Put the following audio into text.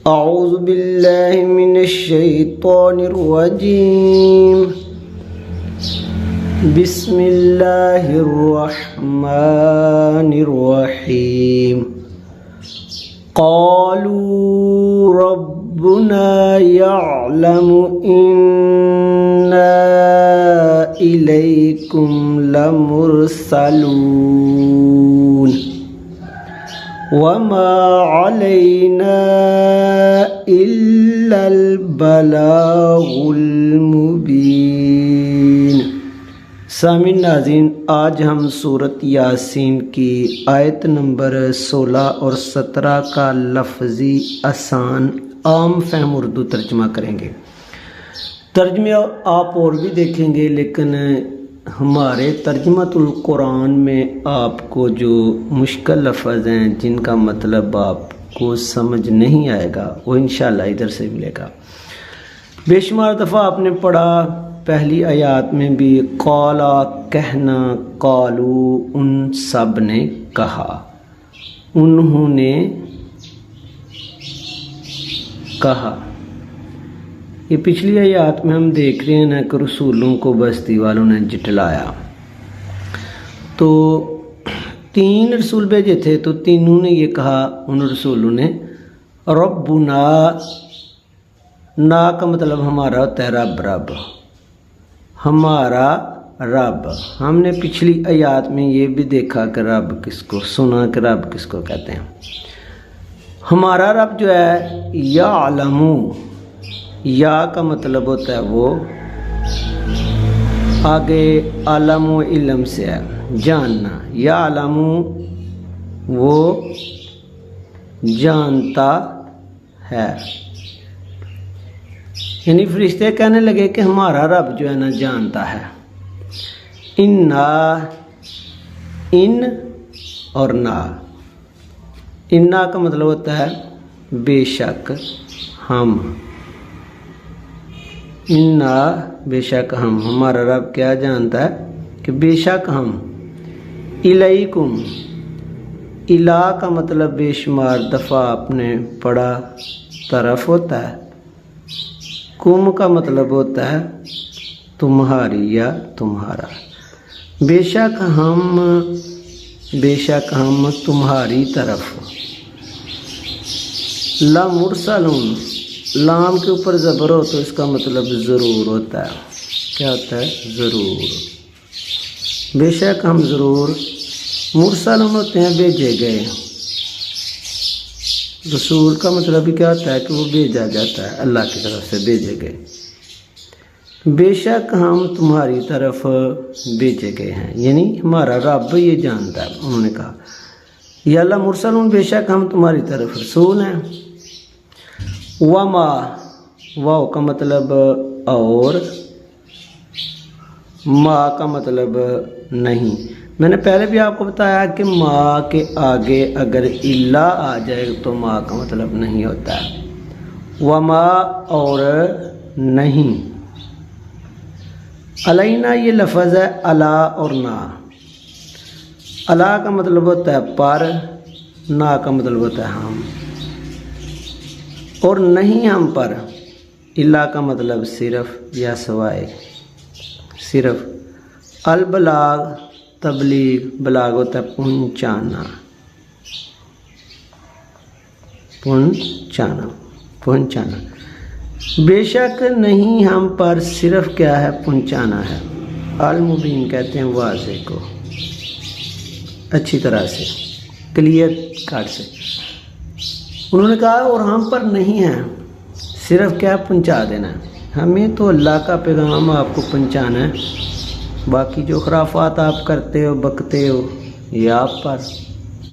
اعوذ باللہ من الشیطان الرجیم بسم اللہ الرحمن الرحیم قالوا ربنا يعلم إنا إليكم لمرسلون وما علينا إلا البلاغ المبين۔ سامعین ناظرین، آج ہم سورۃ یاسین کی آیت نمبر 16 اور 17 کا لفظی آسان عام فہم اردو ترجمہ کریں گے۔ ترجمے آپ اور بھی دیکھیں گے، لیکن ہمارے ترجمۃ القرآن میں آپ کو جو مشکل لفظ ہیں جن کا مطلب آپ کو سمجھ نہیں آئے گا وہ انشاءاللہ ادھر سے ملے گا۔ بے شمار دفعہ آپ نے پڑھا، پہلی آیات میں بھی قالا کہنا، قالو ان سب نے کہا، انہوں نے کہا۔ یہ پچھلی آیات میں ہم دیکھ رہے ہیں نا کہ رسولوں کو بستی والوں نے جھٹلایا، تو 3 رسول بھیجے تھے، تو تینوں نے یہ کہا ان رسولوں نے ربنا، نا کا مطلب ہمارا ہوتا ہے رب، رب ہمارا رب۔ ہم نے پچھلی آیات میں یہ بھی دیکھا کہ رب کس کو، سنا کہ رب کس کو کہتے ہیں۔ ہمارا رب جو ہے یعلمو، یا کا مطلب ہوتا ہے وہ آگے علم و علم سے ہے جاننا، یعلمو وہ جانتا ہے، یعنی فرشتے کہنے لگے کہ ہمارا رب جو ہے نا جانتا ہے۔ انا، ان اور نا، انا کا مطلب ہوتا ہے بے شک ہم، انا بے شک ہم، ہمارا رب کیا جانتا ہے کہ بے شک ہم، الیکم، الا کا مطلب بے شمار دفعہ آپ نے پڑھا طرف ہوتا ہے، کم کا مطلب ہوتا ہے تمہاری یا تمہارا، بے شک ہم تمہاری طرف، لمرسلون، لام کے اوپر زبر ہو تو اس کا مطلب ضرور ہوتا ہے، کیا ہوتا ہے ضرور، بے شک ہم ضرور مرسلون ہوتے ہیں بھیجے گئے۔ رسول کا مطلب بھی کیا ہوتا ہے کہ وہ بھیجا جاتا ہے، اللہ کی طرف سے بھیجے گئے، بے شک ہم تمہاری طرف بھیجے گئے ہیں، یعنی ہمارا رب یہ جانتا ہے۔ انہوں نے کہا یا اللہ مرسلون، بے شک ہم تمہاری طرف رسول ہیں۔ وما، واو کا مطلب اور، ما کا مطلب نہیں۔ میں نے پہلے بھی آپ کو بتایا کہ ما کے آگے اگر الا آ جائے تو ما کا مطلب نہیں ہوتا ہے، وما اور نہیں۔ علینا یہ لفظ ہے الا اور نا، الا کا مطلب ہوتا ہے پر، نا کا مطلب ہوتا ہے ہم، اور نہیں ہم پر، الا کا مطلب صرف یا سوائے، صرف۔ البلاغ، تبلیغ، بلاغ ہوتا ہے پہنچانا، پہنچانا۔ بے شک نہیں ہم پر، صرف کیا ہے پہنچانا ہے، المبین کہتے ہیں واضح کو، اچھی طرح سے، کلیئر کٹ سے۔ انہوں نے کہا اور ہم پر نہیں ہے، صرف کیا پہنچا دینا ہے، ہمیں تو اللہ کا پیغام آپ کو پہنچانا ہے، باقی جو خرافات آپ کرتے ہو بکتے ہو یہ آپ پر۔